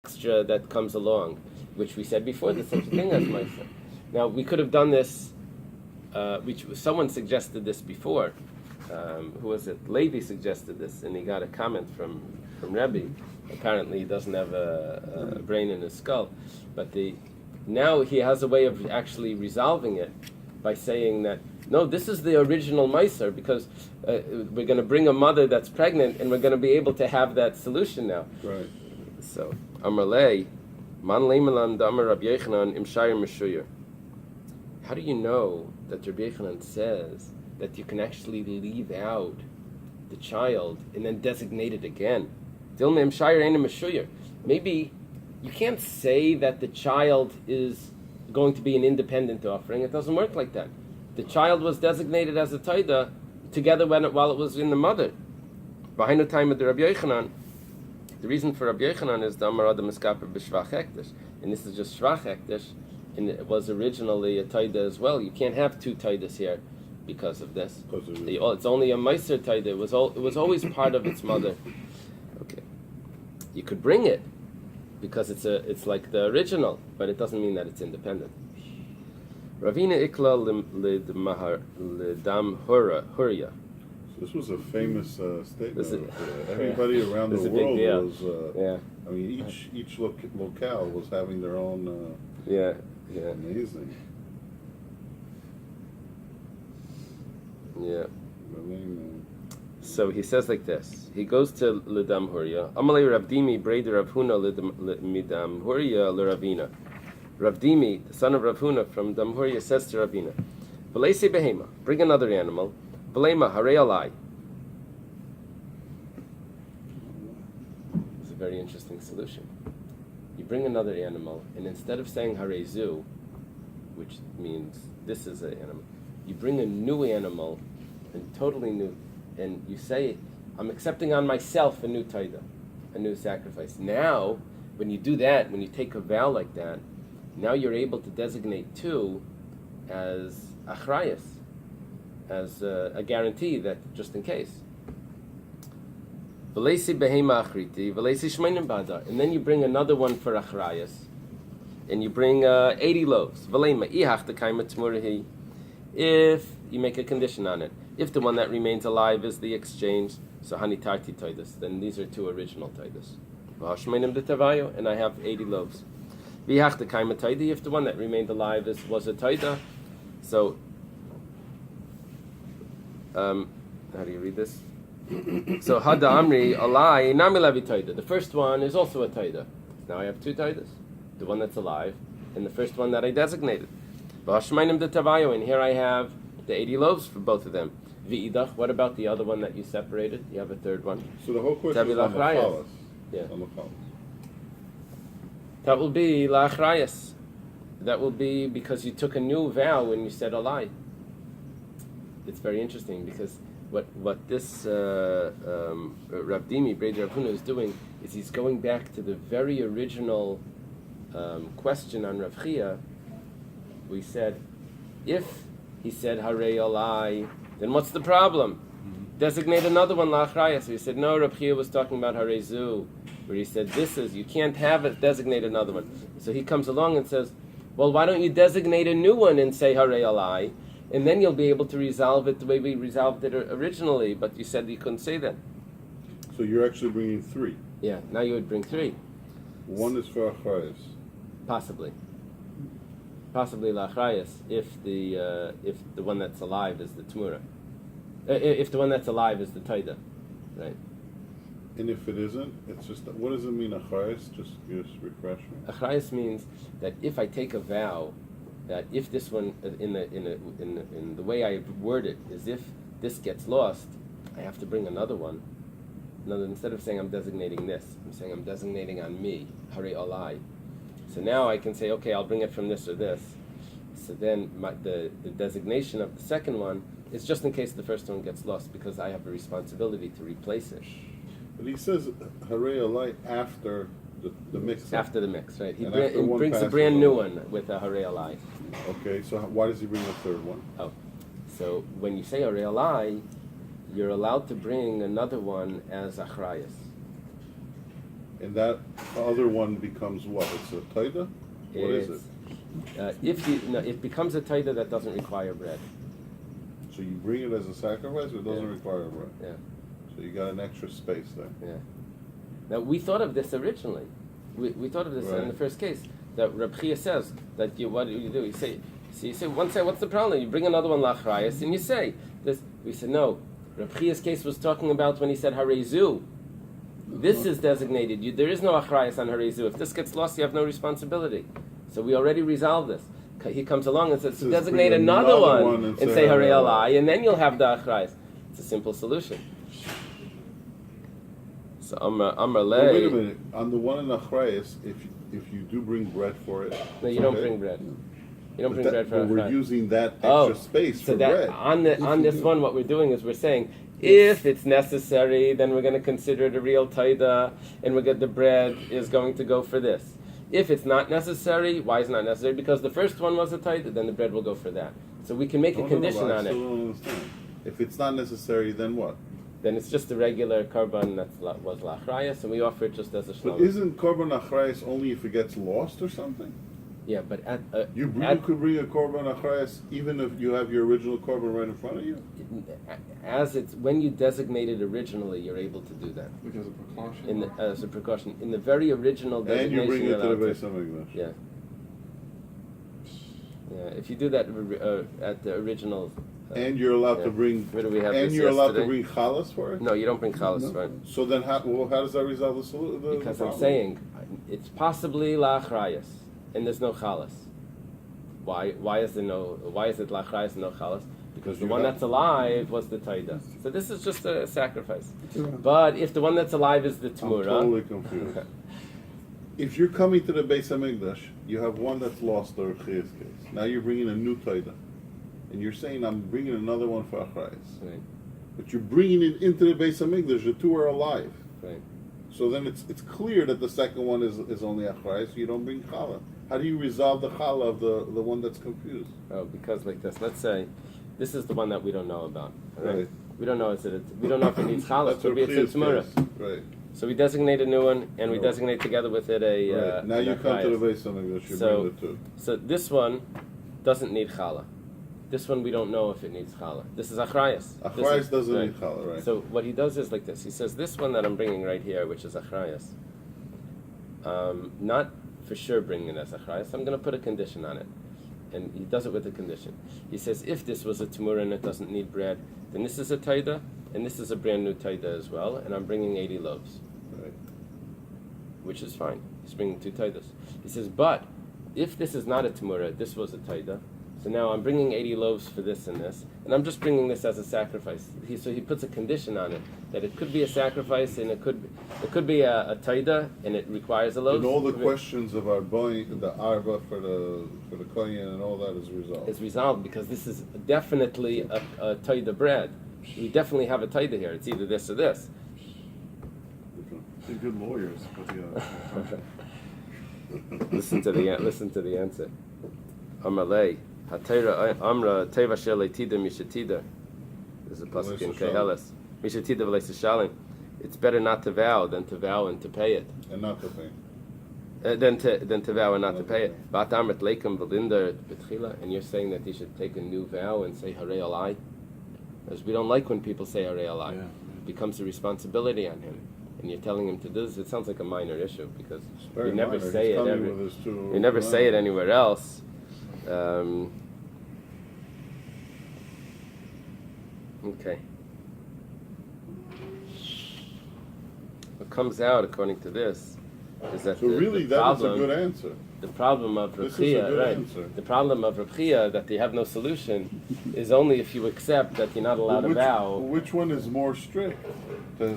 extra that comes along, which we said before, there's such a thing as Meiser. Now, we could have done this, someone suggested this before. Who was it? Levi suggested this, and he got a comment from Rabbi. Apparently, he doesn't have a brain in his skull. But now he has a way of actually resolving it by saying that, no, this is the original Meiser, because we're going to bring a mother that's pregnant, and we're going to be able to have that solution now. Right. So, Amarlei, Man Leimelam Damar Rabbi Yochanan Im Shayr Meshuyer. How do you know that Rabbi Yochanan says that you can actually leave out the child and then designate it again? Dilma Im Shayr Ein Meshuyer. Maybe you can't say that the child is going to be an independent offering. It doesn't work like that. The child was designated as a taida together while it was in the mother. Behind the time of the Rabbi Yochanan, the reason for Rabbi Yochanan is the Amar Adam Eskaper B'Shvach Hekdesh, and this is just Shvach Hekdesh, and it was originally a taida as well. You can't have two taidas here because of this. It's only a Meiser taida. It was always part of its mother. Okay, you could bring it because it's like the original, but it doesn't mean that it's independent. Ravina Ikla L'Dam Hurya. This was a famous statement. Everybody around the world was. I mean, each locale was having their own. Yeah. Amazing. Yeah. So he says like this. He goes to L'Dam Hurya. Amalei Ravdimi Breder Rav Huna L'Dam Hurya L'Ravina. Ravdimi, the son of Rav Huna from Dam Hurya, says to Ravina, V'leisi behema, bring another animal. V'leima harei alai. It's a very interesting solution. You bring another animal, and instead of saying harei zu, which means this is an animal, you bring a new animal, and totally new, and you say, I'm accepting on myself a new taida, a new sacrifice. Now, when you do that, when you take a vow like that, now you're able to designate two as achrayas, as a guarantee that just in case. And then you bring another one for achrayas, and you bring 80 loaves. If you make a condition on it, if the one that remains alive is the exchange, so hani tarti toidas, then these are two original toidas. And I have 80 loaves. If the one that remained alive was a taida, so how do you read this? So Hada Amri Alai Nami Lavi Taida. The first one is also a taida. Now I have two taidas. The one that's alive and the first one that I designated. And here I have the 80 loaves for both of them. V'idach, what about the other one that you separated? You have a third one. So the whole question is on the chalas. Yeah. On the chalas. That will be la'achrayas. That will be because you took a new vow when you said alai. It's very interesting because what this Ravdimi, Breder Rav Huna, is doing is he's going back to the very original question on Rav Chia. We said, if he said harei alai, then what's the problem? Mm-hmm. Designate another one la'achrayas. So he said, no, Rav Chia was talking about harei zu, where he said, you can't have it, designate another one. So he comes along and says, well, why don't you designate a new one and say harei alai, and then you'll be able to resolve it the way we resolved it originally, but you said you couldn't say that. So you're actually bringing three? Yeah, now you would bring three. One is for achrayas. Possibly la'achrayas, if the one that's alive is the tmura. If the one that's alive is the taida, right? And if it isn't, it's just, what does it mean, achrayas? Just refresh me. Achrayas means that if I take a vow, that if this one, in the way I word it, is if this gets lost, I have to bring another one. Instead of saying I'm designating this, I'm saying I'm designating on me, harei alai. So now I can say, okay, I'll bring it from this or this. So then the designation of the second one is just in case the first one gets lost, because I have a responsibility to replace it. But he says harei alai after the mix. After the mix, right? He brings a brand new one with a harei alai. Okay, so why does he bring a third one? Oh, so when you say harei alai, you're allowed to bring another one as achrayas. And that other one becomes what? It's a taida? What is it? It becomes a taida that doesn't require bread. So you bring it as a sacrifice, but it doesn't require bread. Yeah. So you got an extra space there. Yeah. Now we thought of this originally. We thought of this in the first case that Rabbi says that what do? You say one say what's the problem? You bring another one lachrayas and you say this. We said no. Rabbi's case was talking about when he said harezu. This is designated. There is no achrayas on harezu. If this gets lost, you have no responsibility. So we already resolved this. He comes along and says, designate another one and say Harei Eily, and then you'll have the achrayas. It's a simple solution. So Amar Lei. Wait a minute. On the one in achrayas, if you do bring bread for it, no, you don't bring bread. You don't bring bread for achrayas. We're using that extra space so for that bread. On this one, what we're doing is we're saying, if it's necessary, then we're going to consider it a real taida, and the bread is going to go for this. If it's not necessary, why is it not necessary? Because the first one was a taida, then the bread will go for that. So we can make a condition on it. I still don't understand. If it's not necessary, then what? Then it's just a regular korban that was lachrayas, and we offer it just as a shlom. But isn't korban achrayas only if it gets lost or something? Yeah, but you could bring a korban achrayas even if you have your original korban right in front of you? When you designate it originally, you're able to do that. Because of precaution? As a precaution. In the very original designation... And you bring it to the Bais HaMikdash. Yeah. Yeah, if you do that at the original... and you're allowed to bring... Where do we have and this you're allowed yesterday? to bring chalas for it? No, you don't bring chalas for it. So then how does that resolve the Because problem? I'm saying, it's possibly lachrayas, and there's no chalas. Why is it lachrayas and no chalas? Because the one that's alive was the taida. So this is just a sacrifice. But if the one that's alive is the tamura... I'm totally confused. If you're coming to the Bais HaMikdash, you have one that's lost, the Rechia's case. Now you're bringing a new taida. And you're saying, I'm bringing another one for achrayas. Right. But you're bringing it into the Bais HaMikdash. The two are alive. Right. So then it's clear that the second one is only achrayas, so you don't bring challah. How do you resolve the challah of the one that's confused? Oh, because like this. Let's say this is the one that we don't know about. Right. We don't know we don't know if it needs challah. Maybe it's a tamura. Right. So we designate a new one, and we designate together with it a. Right. Now you come to the Bais HaMikdash, you bring the two. So this one doesn't need challah. This one we don't know if it needs challah. This is achrayas. Achrayas doesn't need challah, right? So what he does is like this. He says this one that I'm bringing right here, which is achrayas, not for sure bringing it as achrayas. I'm going to put a condition on it, and he does it with a condition. He says if this was a tamura and it doesn't need bread, then this is a taida, and this is a brand new taida as well, and I'm bringing 80 loaves, Right. which is fine. He's bringing 2 taidas. He says, but if this is not a tamura, this was a taida. So now I'm bringing 80 loaves for this and this, and I'm just bringing this as a sacrifice. So he puts a condition on it that it could be a sacrifice and it could be a taida and it requires a loaf. And all the questions of our buying the arba for the kohen and all that is resolved. It's resolved because this is definitely a taida bread. We definitely have a taida here. It's either this or this. They're good lawyers, but Listen to the answer. Amalei. Amra teva shele tida mishatida. There's a pasuk in Keheles. Mishatida v'leisa shalim. It's better not to vow than to vow and to pay it. And not to pay. Than to vow and not to pay it. Ba'atamet leikum v'linder b'tchila. And you're saying that he should take a new vow and say Harei Eily? Because we don't like when people say Harei Eily. Yeah. It becomes a responsibility on him. And you're telling him to do this. It sounds like a minor issue because you never say it ever. You never say it anywhere else. Okay. What comes out, according to this, is that So really, that is a good answer. The problem of This Rabbi, is a good right? answer. The problem of Rabbi that they have no solution is only if you accept that you're not allowed to vow. Which one is more strict? To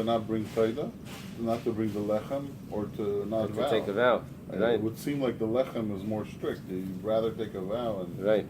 not bring taida, not to bring the lechem, or to not vow? To take a vow, right? It would seem like the lechem is more strict. You'd rather take a vow. And Right.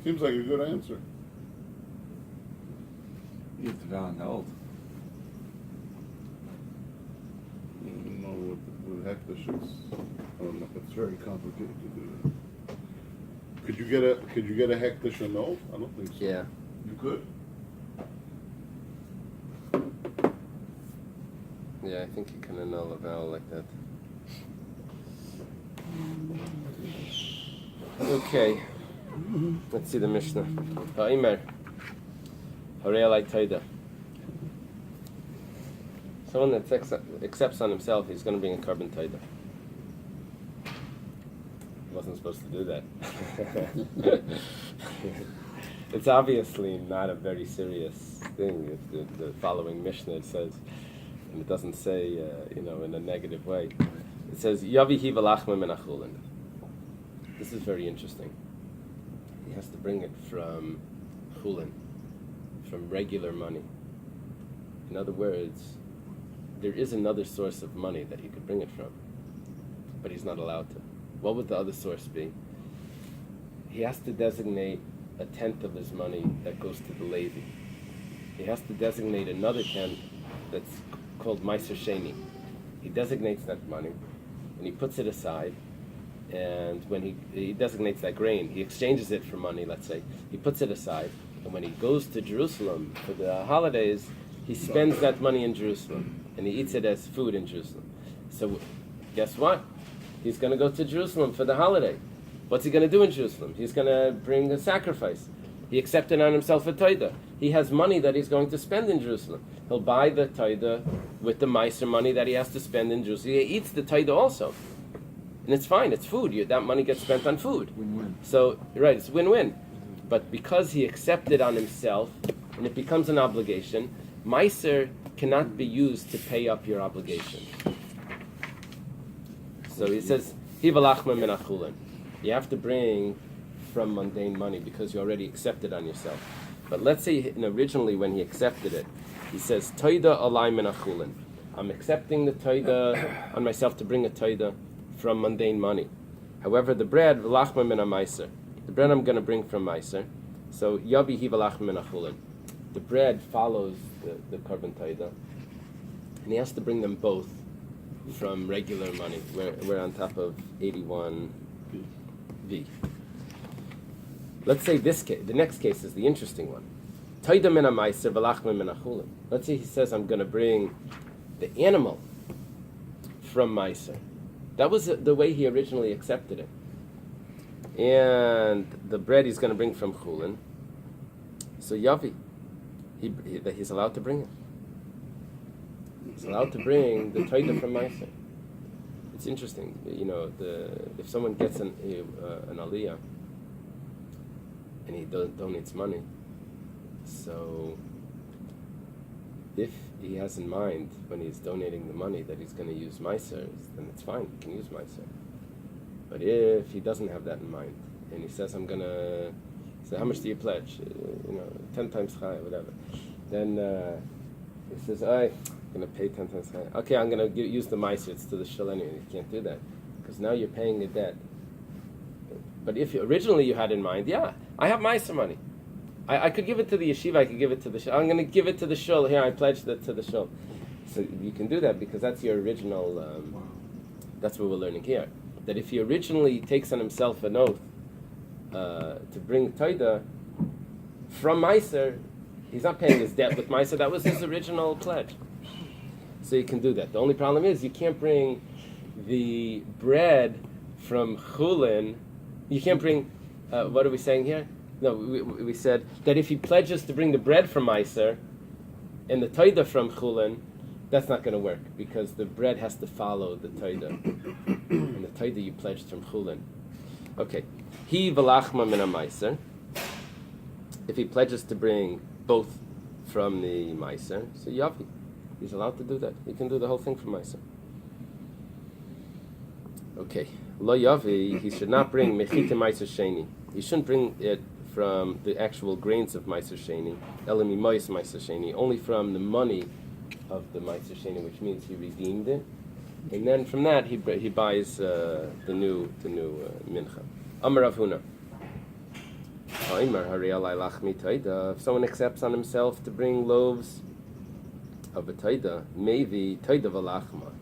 Seems like a good answer. you have to vow and held. I don't know what hektish is. I don't know. It's very complicated to do that. Could you get a hektish and no? I don't think so. Yeah. You could. Yeah, I think you can annul a vowel like that. Okay. Let's see the Mishnah. Ha'imer. Harei alai taida. Someone that accepts on himself, he's going to bring a carbon taida. He wasn't supposed to do that. It's obviously not a very serious thing. If the following Mishnah it says, and it doesn't say, in a negative way. It says, Yavihi v'lachma menachulin. This is very interesting. He has to bring it from chulin, from regular money. In other words, there is another source of money that he could bring it from, but he's not allowed to. What would the other source be? He has to designate a tenth of his money that goes to the Levi. He has to designate another tenth that's called Meiser Sheni. He designates that money, and he puts it aside, and when he designates that grain, he exchanges it for money, let's say. He puts it aside, and when he goes to Jerusalem for the holidays, he spends that money in Jerusalem, and he eats it as food in Jerusalem. So guess what? He's going to go to Jerusalem for the holiday. What's he going to do in Jerusalem? He's going to bring a sacrifice. He accepted on himself a taida. He has money that he's going to spend in Jerusalem. He'll buy the taida with the meiser money that he has to spend in Jerusalem. He eats the taida also. And it's fine, it's food. That money gets spent on food. Win-win. So, right, it's win-win. But because he accepted on himself, and it becomes an obligation, meiser cannot be used to pay up your obligation. So he says, Hivalachma menachulin. You have to bring from mundane money because you already accepted on yourself. But let's say originally when he accepted it, he says, Toida alai menachulin. I'm accepting the toida on myself to bring a toida from mundane money. However, the bread, v'lachma min ha-meiser. The bread I'm going to bring from meiser. So, yavi hi v'lachma menachulin. The bread follows the carbon toida. And he has to bring them both from regular money. We're on top of 81V. Let's say this case, the next case is the interesting one. Toida min ha-meiser v'lachma min ha-chulin. Let's say he says, I'm going to bring the animal from meiser. That was the way he originally accepted it. And the bread he's going to bring from chulin. So yavi, he's allowed to bring it. He's allowed to bring the taida from meiser. It's interesting, if someone gets an aliyah and he donates money, so if he has in mind when he's donating the money that he's going to use meiser, then it's fine, he can use meiser. But if he doesn't have that in mind, and he says, I'm going to say, how much do you pledge? 10 times chai, whatever. Then he says, I'm going to pay 10 times chai. Okay, I'm going to use the meiser, it's to the shul anyway. You can't do that, because now you're paying a debt. But if originally you had in mind, yeah, I have meiser money. I could give it to the yeshiva, I could give it to the shul. I'm going to give it to the shul. Here, I pledged it to the shul. So you can do that because that's your original, that's what we're learning here. That if he originally takes on himself an oath to bring taida from meiser, he's not paying his debt with meiser. That was his original pledge. So you can do that. The only problem is you can't bring the bread from chulin. You can't bring, what are we saying here? No, we said that if he pledges to bring the bread from meiser and the taida from chulin, that's not going to work because the bread has to follow the taida. And the taida you pledged from chulin. Okay. He v'lachma min ha-meiser. If he pledges to bring both from the meiser, so yavi. He's allowed to do that. He can do the whole thing from meiser. Okay. Lo yavi, he should not bring mechite meiser sheni. He shouldn't bring it from the actual grains of meiser sheni. Elemi mois meiser sheni. Only from the money of the meiser sheni, which means he redeemed it. And then from that he buys the new mincha. Amar Rav Huna. If someone accepts on himself to bring loaves of a taida, maybe taida v'lachma.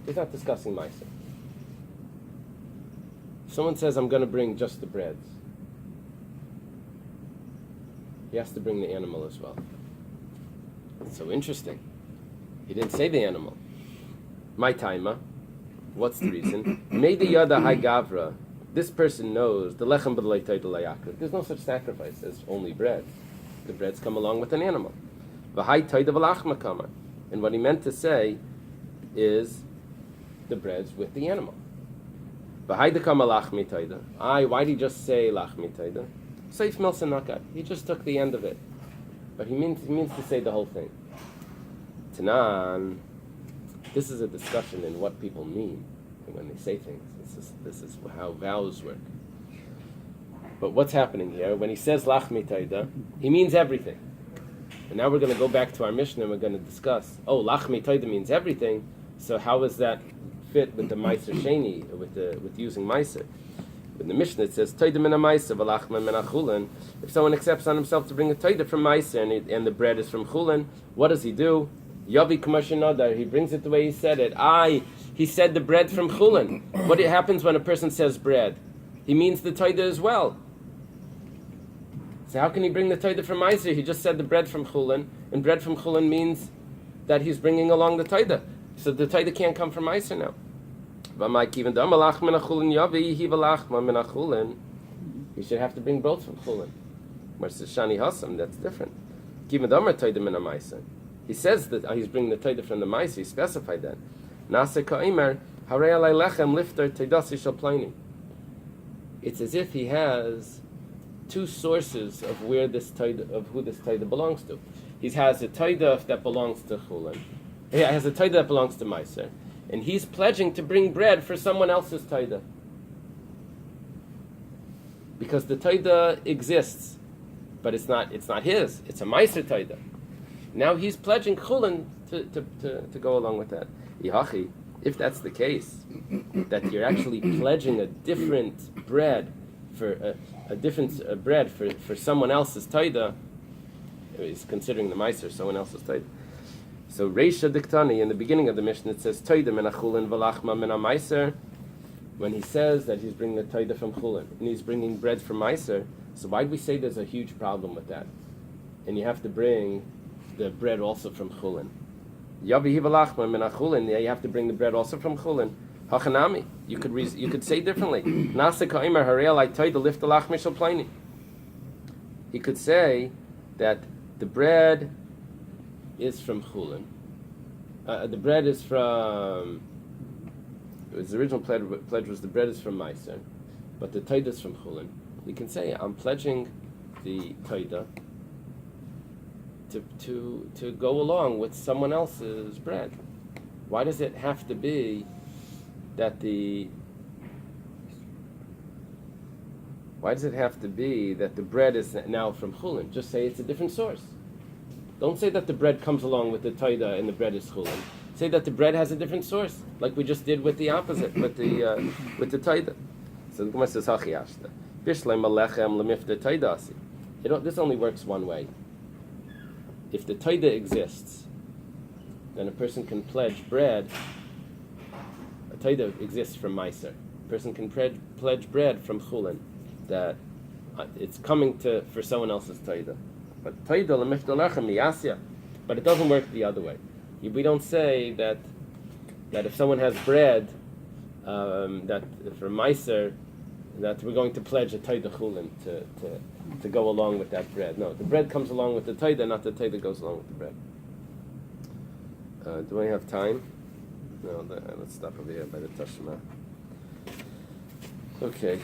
He's not discussing meiser. If someone says, I'm going to bring just the breads, he has to bring the animal as well. It's so interesting. He didn't say the animal. My taima. What's the reason? Meida yada hai gavra. This person knows the lechem b'lei taida layakriv. There's no such sacrifice as only bread. The breads come along with an animal. V'hai taida v'lachma kama. And what he meant to say is the breads with the animal. V'hai dekama lachmi taida. Why did he just say lachmi taida? Seif milsa nakat. He just took the end of it. But he means to say the whole thing. Tanan. This is a discussion in what people mean when they say things. This is how vows work. But what's happening here? When he says lachmi taida, he means everything. And now we're going to go back to our Mishnah and we're going to discuss, lachmi taida means everything, so how does that fit with the meiser sheni, with using meiser? In the Mishnah it says, taida min ha-meiser v'lachma min ha-chulin. If someone accepts on himself to bring a taida from meiser and the bread is from chulin, what does he do? Yavi k'mashinodar, he brings it the way he said it. He said the bread from chulin. What happens when a person says bread? He means the taida as well. So how can he bring the taida from meiser? He just said the bread from chulin, and bread from chulin means that he's bringing along the taida. So the taida can't come from meiser now. He should have to bring both from chulin. Whereas the shani hasam, that's different. He says that he's bringing the taida from the meiser. He specified that. It's as if he has two sources of where this taida, of who this taida belongs to. He has a taida that belongs to chulin. He has a taida that belongs to meiser, and he's pledging to bring bread for someone else's taida because the taida exists, but it's not his. It's a meiser taida. Now he's pledging chulin to go along with that. Ihachi, if that's the case, that you're actually pledging a different bread for a different bread for someone else's taida, he's considering the meiser someone else's taida. So Reisha Diktani, in the beginning of the Mishnah, it says taida min ha-chulin v'lachma min ha-meiser. When he says that he's bringing the taida from chulin and he's bringing bread from meiser, so why do we say there's a huge problem with that? And you have to bring the bread also from chulin. Yavi v'lachma min ha-chulin. Yeah, you have to bring the bread also from chulin. Hachanami. You could say differently. Nasa ka'imar harei alai taida lift lachmi shel plini. He could say that the bread is from chulin. The bread is from. The original pledge was the bread is from meiser, but the taida is from chulin. You can say I'm pledging the taida to go along with someone else's bread. Why does it have to be that the? Why does it have to be that the bread is now from chulin? Just say it's a different source. Don't say that the bread comes along with the taida and the bread is chulin. Say that the bread has a different source, like we just did with the opposite, with the taida. So the Gemara says, "Hachiashta bishlei Menachem lemifta taidasi." This only works one way. If the taida exists, then a person can pledge bread. A taida exists from meiser. A person can pledge bread from chulin, that it's coming for someone else's taida. But taida lemifta lechem miyasya. But it doesn't work the other way. We don't say that if someone has bread that for meiser, that we're going to pledge a taida chulin to go along with that bread. No, the bread comes along with the taida, not the taida goes along with the bread. Do I have time? No, let's stop over here by the Tashma. Okay.